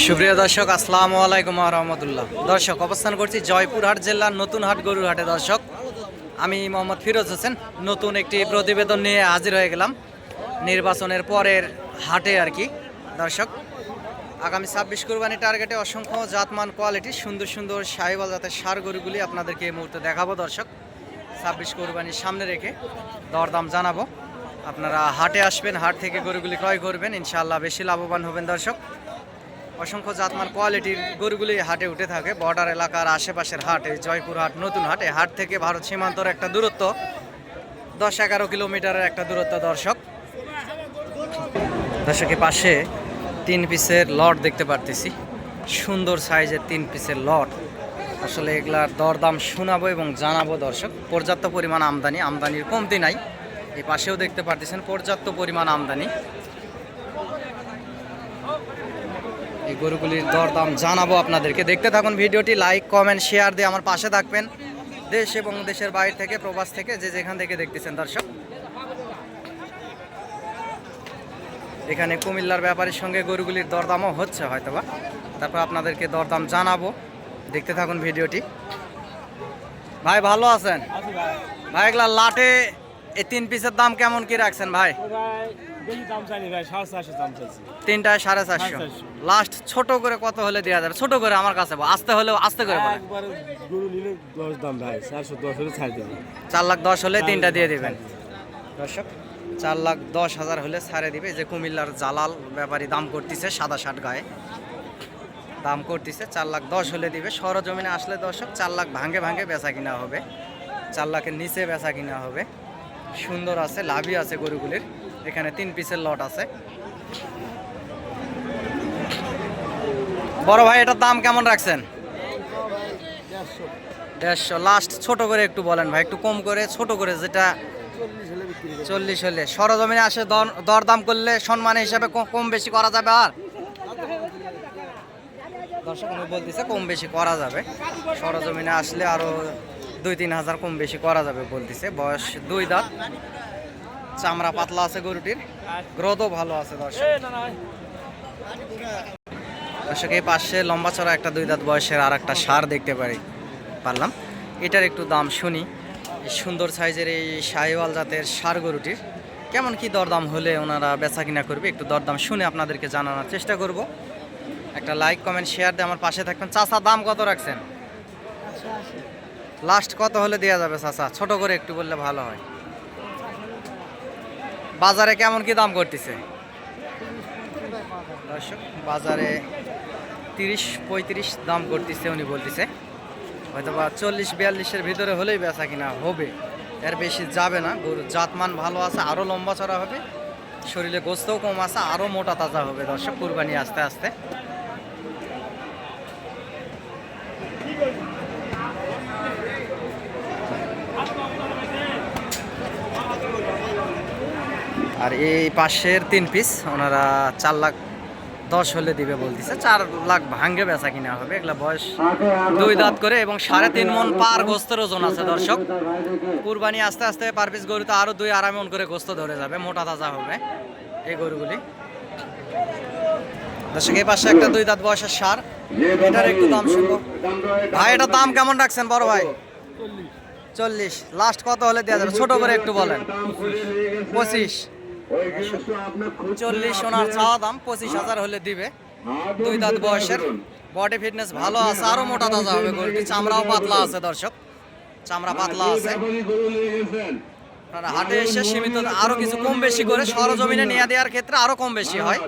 সুপ্রিয় দর্শক, আসসালামু আলাইকুম ওয়া রাহমাতুল্লাহ। দর্শক, অবস্থান করছি জয়পুরহাট জেলার নতুন হাট গরুর হাটে। দর্শক, আমি মোহাম্মদ ফিরোজ হোসেন নতুন একটি প্রতিবেদন নিয়ে হাজির হয়ে গেলাম নির্বাচনের পরের হাটে আর কি। দর্শক, আগামী 26 কুরবানি টার্গেটে অসংখ্য জাতমান কোয়ালিটি সুন্দর সুন্দর শাহিওয়াল জাতের ষাঁড় গরুগুলি আপনাদেরকে এই মুহূর্তে দেখাবো। দর্শক, 26 কুরবানির সামনে রেখে দরদাম জানাবো। আপনারা হাটে আসবেন, হাট থেকে গরুগুলি ক্রয় করবেন, ইনশাআল্লাহ বেশি লাভবান হবেন। দর্শক, অসংখ্য জাতমান কোয়ালিটির গরুগুলি হাটে উঠে থাকে। বর্ডার এলাকার আশেপাশের হাট, এই জয়পুরহাট নতুন হাট, এই হাট থেকে ভারত সীমান্তর একটা দূরত্ব 10-11 কিলোমিটারের একটা দূরত্ব। দর্শকের পাশে 3 পিসের লট দেখতে পারতেছি, সুন্দর সাইজের 3 পিসের লট। আসলে এগুলার দরদাম শোনাবো এবং জানাবো। দর্শক, পর্যাপ্ত পরিমাণ আমদানির কমতি নাই। এই পাশেও দেখতে পারতেছেন পর্যাপ্ত পরিমাণ আমদানি। এই গরুগুলির দরদাম জানাবো আপনাদেরকে। দেখতে থাকুন ভিডিওটি, লাইক কমেন্ট শেয়ার দিয়ে আমার পাশে থাকবেন। দেশ এবং দেশের বাইরে থেকে, প্রবাস থেকে, যে যেখান থেকে দেখতেছেন। দর্শক, এখানে কুমিল্লার ব্যাপারীর সঙ্গে গরুগুলির দরদামও হচ্ছে হয়তোবা, তারপর আপনাদেরকে দরদাম জানাবো। দেখতে থাকুন ভিডিওটি। ভাই ভালো আছেন? ভাই, এগুলা লাটে এই 3 পিসের দাম কেমন কি রাখছেন ভাই? তিনটায় 450। লাস্ট ছোট করে কত হলে দেওয়া যাবে? ছোট করে আমার কাছে আসতে হলেও আস্তে করে বলেন। 4,10,000 হলে তিনটা দিয়ে দিবেন। দর্শক, 4,10,000 হলে ছাড়ে দিবে। যে কুমিল্লার জালাল ব্যাপারী দাম করতেছে, সাদা শার্ট গায়ে দাম করতেছে, 4,10,000 হলে দিবে। সরজমিনে আসলে দর্শক 4 লাখ ভাঙে ভাঙে বেচা কিনা হবে, 4 লাখের নিচে বেচা কিনা হবে। সুন্দর আছে, লাভই আছে গরুগুলির। এখানে 3 পিসের লট আছে। বড় ভাই, এটার দাম কেমন রাখছেন? 150। লাস্ট ছোট করে একটু বলেন ভাই, একটু কম করে, ছোট করে, যেটা 40 হলে। সরজমিনে আসে দরদাম করলে সম্মান হিসাবে কম বেশি করা যাবে। আর দর্শক বলতেছে কম বেশি করা যাবে, সরজমিনে আসলে আরো 2-3 হাজার কম বেশি করা যাবে বলতেছে। বয়স 2 দাঁত, চামড়া পাতলা আছে গরুটির, গ্রোথও ভালো আছে। দর্শক, এই পাশে লম্বা চড়া একটা 2 দাঁত বয়সের আর একটা ষাঁড় দেখতে পারলাম। এটার একটু দাম শুনি। সুন্দর সাইজের এই শাহিওয়াল জাতের ষাঁড় গরুটির কেমন কি দরদাম হলে ওনারা বেচা কিনা করবে, একটু দরদাম শুনে আপনাদেরকে জানানোর চেষ্টা করব। একটা লাইক কমেন্ট শেয়ার দিয়ে আমার পাশে থাকবেন। চাচা, দাম কত রাখছেন? লাস্ট কত হলে দেওয়া যাবে চাচা? ছোট করে একটু বললে ভালো হয়। বাজারে কেমন কি দাম করতেছে? দর্শক, বাজারে 30-35 দাম করতেছে উনি বলতেছে। হয়তো বা 40-42-এর ভিতরে হলেই বেচা কিনা হবে, এর বেশি যাবে না। গরুর জাতমান ভালো আছে, আরও লম্বা চড়া হবে, শরীরে গোস্তও কম আছে, আরও মোটা তাজা হবে। দর্শক, কুরবানি আস্তে আস্তে। আর এই পাশের 3 পিস ওনারা 4,10,000 হলে দিবে বলতেছে। 4 লাখ ভাঙ্গে বেচা কিনা হবে। এগুলা বয়স 2 দাঁত করে এবং 3.5 মন পার গোস্তের ওজন আছে। দর্শক, কুরবানি আস্তে আস্তে পার পিস গরুতে আরো 2-2.5 মন করে গোস্ত ধরে যাবে, মোটা তাজা হবে এই গরুগুলি। দর্শক, এই পাশে একটা 2 দাঁত বয়সের ষাঁড়, এটার একটু দাম শুনবো। ভাই, এটার দাম কেমন রাখছেন বড় ভাই? 40। লাস্ট কত হলে দেওয়া যাবে? ছোট করে একটু বলেন। 25। 40 ওনার চাওয়া দাম, 25,000 হলে দিবে। 2 দাঁত বয়সের, বডি ফিটনেস ভালো আছে, আরো মোটা তাজা হবে গরুটি। চামড়াও পাতলা আছে। দর্শক, চামড়া পাতলা আছে। হাটে এসে সীমিত আরো কিছু কম বেশি করে, সরজমিনে নিয়ে দেওয়ার ক্ষেত্রে আরো কম বেশি হয়।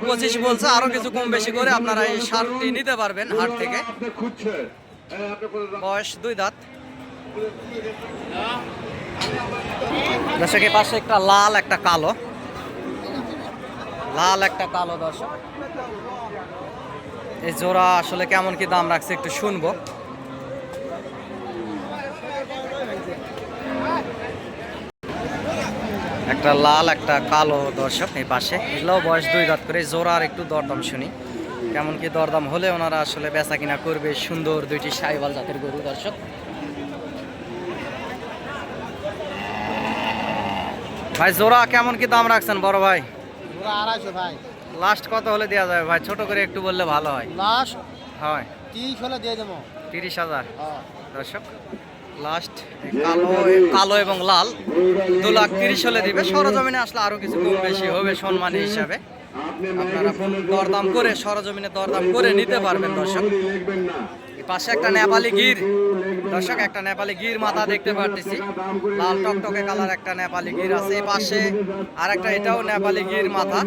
25 বলছে, আরো কিছু কম বেশি করে আপনারা এই ষাঁড়টি নিতে পারবেন হাট থেকে। বয়স 2 দাঁত। দর্শকের পাশে একটা লাল একটা কালো, দর্শক, এই জোড়া আসলে কেমন কি দাম রাখছে একটু শুনবো। একটা লাল একটা কালো। দর্শক, এই পাশে এগুলোও বয়স 2 দাঁত করে। জোড়ার একটু দরদাম শুনি, কেমন কি দরদাম হলে ওনারা আসলে বেচা কিনা করবে। সুন্দর 2টি শাহিওয়াল জাতের গরু। দর্শক, ভাই জোড়া কেমন কি দাম রাখছেন বড় ভাই? 250 ভাই। লাস্ট কত হলে দেওয়া যাবে ভাই? ছোট করে একটু বললে ভালো হয়। লাস্ট হয় 30 হলে দিয়ে দেবো। 30,000 হ্যাঁ। দর্শক, লাস্ট কালো এবং লাল 2,30,000 হলে দিবে। সরজমিনে আসলে আরো কিছু কম বেশি হবে সম্মানী হিসাবে। আপনারা দরদাম করে, সরজমিনে দরদাম করে নিতে পারবেন দর্শক। এই পাশে একটা নেপালি গির দর্শক, একটা নেপালি গির মাথা দেখতে পারতেছি, লাল টকটকে কালার একটা নেপালি গির আছে। এই পাশে আর একটা, এটাও নেপালি গির মাথা।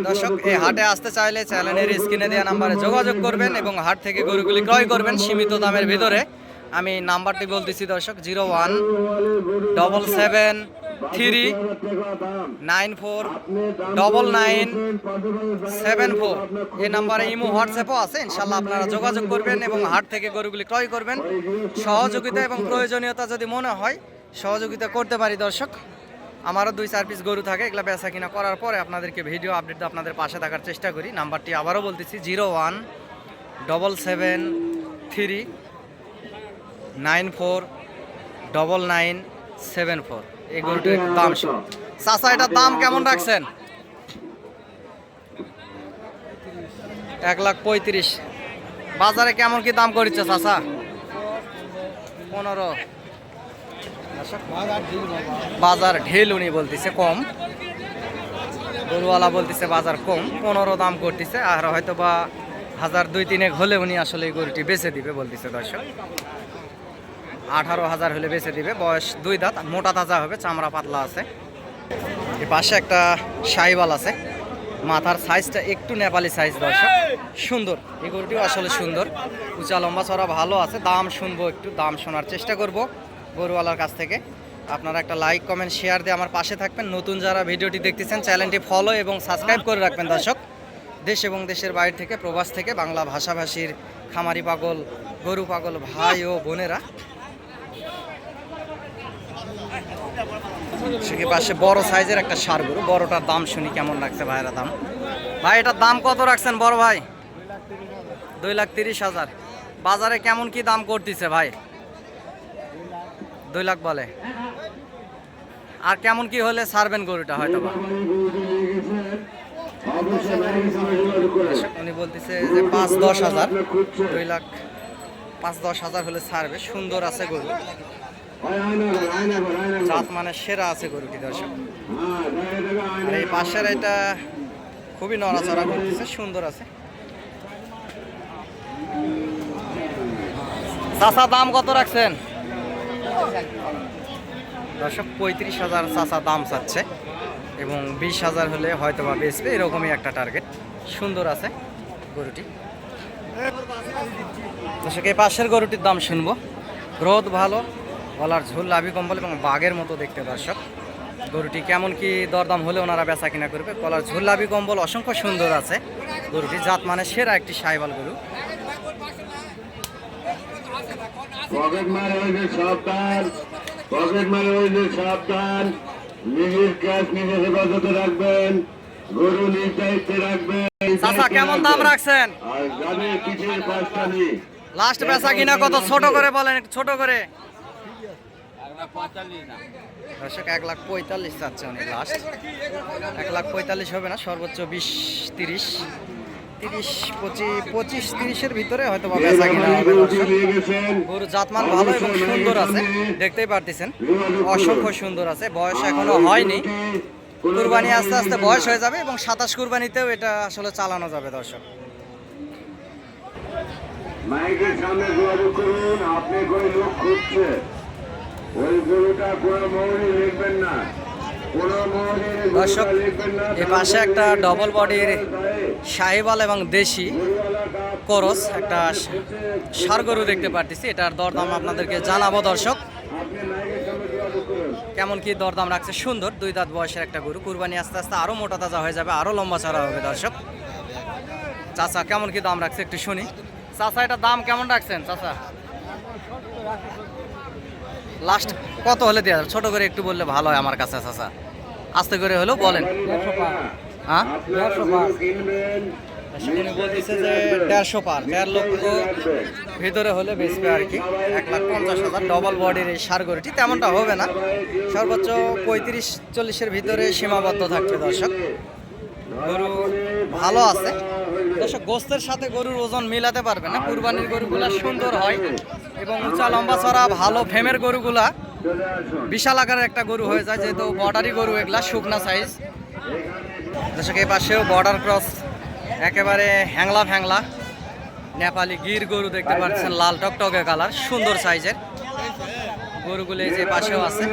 দর্শক, এই হাটে আসতে চাইলে চ্যানেলের স্ক্রিনে দেওয়া নাম্বারে যোগাযোগ করবেন এবং হাট থেকে গরুগুলি ক্রয় করবেন সীমিত দামের ভিতরে। আমি নাম্বারটি বলতেছি দর্শক, 017739499974। এই নাম্বারে ইমো হোয়াটসঅ্যাপও আছে, ইনশাল্লাহ আপনারা যোগাযোগ করবেন এবং হাট থেকে গরুগুলি ক্রয় করবেন। সহযোগিতা এবং প্রয়োজনীয়তা যদি মনে হয় সহযোগিতা করতে পারি দর্শক। আমারও 2-4 পিস গরু থাকে, এগুলো বেচা কিনা করার পরে আপনাদেরকে ভিডিও আপডেট আপনাদের পাশে থাকার চেষ্টা করি। নাম্বারটি আবারও বলতেছি, 017739499974। এই গরুটির দাম চাচা, এটার দাম কেমন রাখছেন? 1,35,000। বাজারে কেমন কি দাম করেছে চাচা? 15। বাজার ঢেল উনি বলতেছে কম, গরুওয়ালা বলতেছে বাজার কম, 15 দাম করতেছে। আর হয়তো বা 1,000-2-3 হলে উনি আসলে এই গরুটি বেচে দিবে বলতেছে দর্শক। 18,000 হলে বেচে দিবে। বয়স 2 দাঁত, মোটা তাজা হবে, চামড়া পাতলা আছে। এর পাশে একটা শাহিওয়াল আছে, মাথার সাইজটা একটু নেপালি সাইজ দর্শক, সুন্দর। এই গরুটিও আসলে সুন্দর, উঁচা লম্বা চড়া ভালো আছে। দাম শুনবো, একটু দাম শোনার চেষ্টা করব গরুওয়ালার কাছ থেকে। আপনারা একটা লাইক কমেন্ট শেয়ার দিয়ে আমার পাশে থাকবেন। নতুন যারা ভিডিওটি দেখতেছেন চ্যানেলটি ফলো এবং সাবস্ক্রাইব করে রাখবেন দর্শক। দেশ এবং দেশের বাইরে থেকে, প্রবাস থেকে বাংলা ভাষাভাষীর খামারি পাগল, গরু পাগল ভাই ও বোনেরা। সেকে পাশে বড় সাইজের একটা ষাঁড় গরু, বড়টার দাম শুনি কেমন রাখছে ভাইরা দাম। ভাই এটার দাম কত রাখছেন বড় ভাই? 2,30,000। বাজারে কেমন কি দাম করতেছে ভাই? 2 লাখ বলে। আর কেমন কি হলে ছাড়বেন গরুটা? হয়তো বা উনি বলতেছে যে 5-10,000, 2,05,10,000 হলে ছাড়বে। সুন্দর আছে গরু, জাত মানে সেরা আছে গরুটি দর্শক। আর এই পাশের এটা খুবই নড়াচড়া করতেছে, সুন্দর আছে। চাচা দাম কত রাখছেন দর্শক? 35,000 চাচা দাম চাচ্ছে এবং 20,000 হলে হয়তো বা বেচবে, এরকমই একটা টার্গেট। সুন্দর আছে গরুটি দর্শক। এই পাশের গরুটির দাম শুনবো। গ্রোথ ভালো, গলার ঝোল, লাভি কম্বল এবং বাঘের মতো দেখতে দর্শক। গরুটি কেমন কি দরদাম হলে ওনারা বেচা কিনা করবে? গলার ঝোল, লাভি কম্বল অসংখ্য সুন্দর আছে গরুটি, জাত মানে সেরা একটি শাহিওয়াল গরু। পকেট মার হইলে সাবধান, পকেট মার হইলে সাবধান। নিজের ক্যাশ নিজের হেফাজতে রাখবেন, গরু নিজ দায়িত্বে রাখবেন। চাচা কেমন দাম রাখছেন? আর যাদের পিঠের পাঁচটা নিয়ে লাস্ট বেচা কিনা কত? ছোট করে বলেন, একটু ছোট করে। দর্শক 1,45,000 চাচ্ছে উনি লাস্ট। 1,45,000 হবে না, সর্বোচ্চ 20-30, 25-30-এর ভিতরে হয়তো বা বেচা কিনা হবে দর্শক। গরু জাতমান ভালো এবং সুন্দর আছে, দেখতেই পারতেছেন, অসংখ্য সুন্দর আছে। বয়স এখনো হয়নি, কুরবানি আস্তে আস্তে বয়স হয়ে যাবে এবং 27 কুরবানিতেও এটা আসলে চালানো যাবে দর্শক। মাইকের সামনে যোগাযোগ করুন, আপনি করে লোক খুঁজছে, ওই গরুটা কোনো মৌরি লিখবেন না, কোনো মৌরি দর্শক এ পাশে একটা ডবল বডির শাহিওয়াল এবং দেশি করস একটা ষাঁড় গরু দেখতে পারতেছি। এটার দরদাম আপনাদেরকে জানাবো দর্শক, কেমন কি দরদাম রাখছে। সুন্দর 2 দাঁত বয়সের একটা গরু, কুরবানি আস্তে আস্তে আরো মোটা তাজা হয়ে যাবে, আরো লম্বা চড়া হবে দর্শক। চাচা কেমন কি দাম রাখছে একটু শুনি। চাচা এটার দাম কেমন রাখছেন চাচা? লাস্ট কত হলে দেওয়া যাবে? ছোট করে একটু বললে ভালো হয় আমার কাছে চাচা, আস্তে করে হলেও বলেন। হ্যাঁ, 1,50,000 বলতেছে যে 1,50,000 পার, 1.5 লক্ষ ভিতরে হলে বেচবে আর কি। 1,50,000 ডবল বডির এই ষাঁড় গরুটি, তেমনটা হবে না, সর্বোচ্চ 35-40-এর ভিতরে সীমাবদ্ধ থাকবে দর্শক। গরু ভালো আছে। দর্শক গোস্তের সাথে গরুর ওজন মিলাতে পারবে না, কুরবানির গরুগুলা সুন্দর হয় এবং উঁচা লম্বা চড়া ভালো ফেমের গরুগুলা বিশাল আকারের একটা গরু হয়ে যায়, যেহেতু বর্ডারি গরু এগুলা শুকনা সাইজ। দর্শক এই পাশেও বর্ডার ক্রস একেবারে হ্যাংলা ফ্যাংলা নেপালি গির গরু দেখতে পাচ্ছেন, লাল টকটকে কালার, সুন্দর সাইজের গরুগুলো এই যে পাশেও আছে।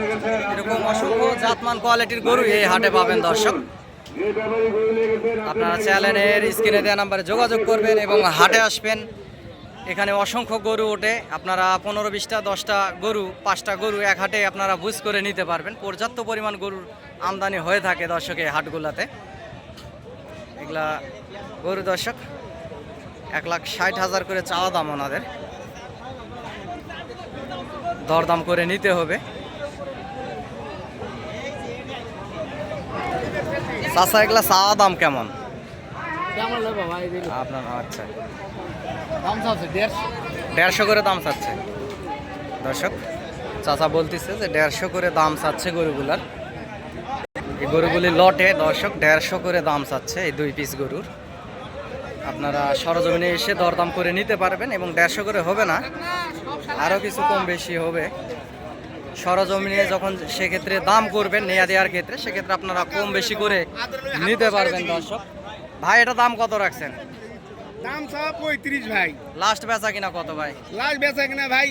এরকম অসংখ্য জাতমান কোয়ালিটির গরু এই হাটে পাবেন দর্শক। আপনারা চ্যানেলের স্ক্রিনে দেওয়া নাম্বারে যোগাযোগ করবেন এবং হাটে আসবেন। এখানে অসংখ্য গরু ওঠে, আপনারা 15-20টা 10টা গরু 5টা গরু এক হাটে আপনারা বুঝ করে নিতে পারবেন। পর্যাপ্ত পরিমাণ গরুর আমদানি হয়ে থাকে দর্শক এই হাটগুলাতে। এগুলা গরু দর্শক 1,60,000 করে চাওয়া দাম ওনাদের, দরদাম করে নিতে হবে। চাচা এগুলা চাওয়া দাম কেমন আপনার? আচ্ছা, 150 করে দাম চাচ্ছে দর্শক। চাচা বলতেছে যে 150 করে দাম চাচ্ছে গরুগুলার। এই গরুগুলি লটে দর্শক 150 করে দাম চাচ্ছে এই 2 পিস গরুর। আপনারা সরজমিনে এসে দরদাম করে নিতে পারবেন এবং 150 করে হবে না, আরও কিছু কম বেশি হবে। সরজমিনে যখন সেক্ষেত্রে দাম করবেন নেয়া দেওয়ার ক্ষেত্রে, সেক্ষেত্রে আপনারা কম বেশি করে নিতে পারবেন দর্শক। ভাই এটা দাম কত রাখছেন? দাম সব 35 ভাই। লাস্ট বেচা কিনা কত ভাই? লাস্ট বেচা কিনা ভাই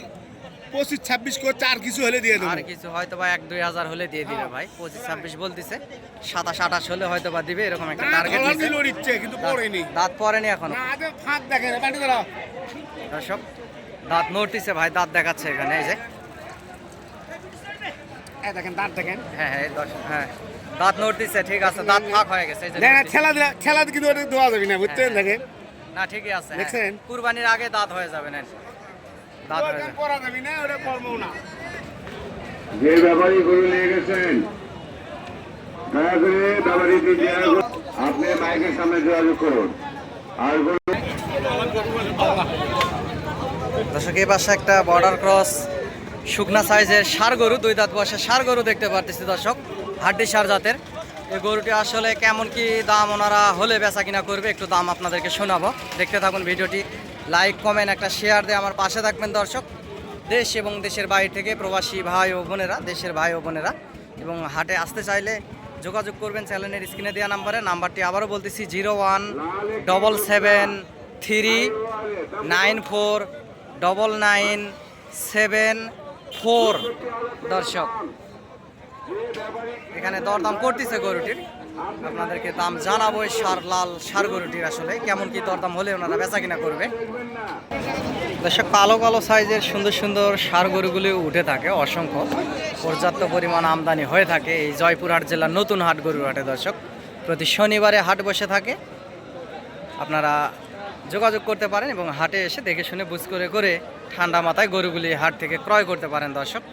25-26 করে, চার কিছু হলে দিয়ে দেবো। আর কিছু হয়তো বা 1-2 হাজার হলে দিয়ে দিবে ভাই। 25-26 বলতেছে, 27-28 হলে হয়তো বা দিবে, এরকম একটা টার্গেট নিচ্ছে। ইচ্ছে কিন্তু পড়েনি, দাঁত পড়েনি এখনো না আগে ফাঁক দেখে না পানি দাও। দর্শক। দাঁত নড়তিছে ভাই, দাঁত দেখাচ্ছে এখানে এই যে। এই দেখেন দাঁত দেখেন। হ্যাঁ হ্যাঁ দর্শক, হ্যাঁ দাঁত নড়তিছে, ঠিক আছে, দাঁত ফাঁক হয়ে গেছে এই যে। দেখেন খেলা কিন্তু ওটা দেওয়া যাবে না, বুঝছেন? দেখেন না ঠিকই আছে, হ্যাঁ। দেখছেন? কুরবানির আগে দাঁত হয়ে যাবে না, দাঁত হয়ে যাবে। করা যাবে না, ওটা করবো না। যে ব্যাপারী গরু নিয়ে গেছেন দয়া করে ব্যাপারীকে আপনি মাইকের সামনে যোগাযোগ করুন। আর গরু দর্শক এই পাশে একটা বর্ডার ক্রস শুকনা সাইজের ষাঁড় গরু, 2 দাঁত বয়সের ষাঁড় গরু দেখতে পারতেছি দর্শক, হাড্ডি ষাঁড় জাতের। এই গরুটি আসলে কেমন কি দাম ওনারা হলে বেচা কিনা করবে, একটু দাম আপনাদেরকে শোনাবো। দেখতে থাকুন ভিডিওটি, লাইক কমেন্ট একটা শেয়ার দিয়ে আমার পাশে থাকবেন দর্শক। দেশ এবং দেশের বাইরে থেকে প্রবাসী ভাই ও বোনেরা, দেশের ভাই ও বোনেরা এবং হাটে আসতে চাইলে যোগাযোগ করবেন চ্যানেলের স্ক্রিনে দেওয়া নাম্বারে। নাম্বারটি আবারও বলতেছি 0177399774 দর্শক। এখানে দরদাম করতেছে গরুটির, আপনাদেরকে দাম জানাবো এই লাল ষাঁড় গরুটির আসলে কেমন কি দরদাম হলে ওনারা বেচা কিনা করবে। দর্শক কালো কালো সাইজের সুন্দর সুন্দর ষাঁড় গরুগুলি উঠে থাকে অসংখ্য, পর্যাপ্ত পরিমাণ আমদানি হয়ে থাকে এই জয়পুরহাট জেলার নতুন হাট গরুর হাটে দর্শক। প্রতি শনিবারে হাট বসে থাকে, আপনারা যোগাযোগ করতে পারেন এবং হাটে এসে দেখে শুনে বুঝ করে করে ঠান্ডা মাথায় গরুগুলি হাট থেকে ক্রয় করতে পারেন দর্শক।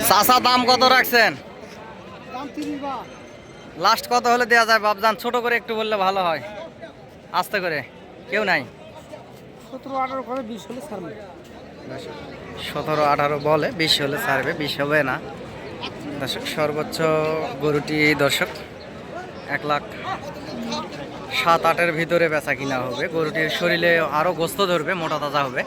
চাচা দাম কত রাখছেন? লাস্ট কত হলে দেওয়া যায় বাবজান? ছোট করে একটু বললে ভালো হয়, আস্তে করে, কেউ নাই। 17-18 করে 20 হলে ছাড়বে। 17-18 বলে, 20 হলে ছাড়বে, 20 হবে না দর্শক। সর্বোচ্চ গরুটি দর্শক 1,07,8 ভিতরে বেচা কিনা হবে। গরুটির শরীরে আরও গোস্ত ধরবে, মোটা তাজা হবে।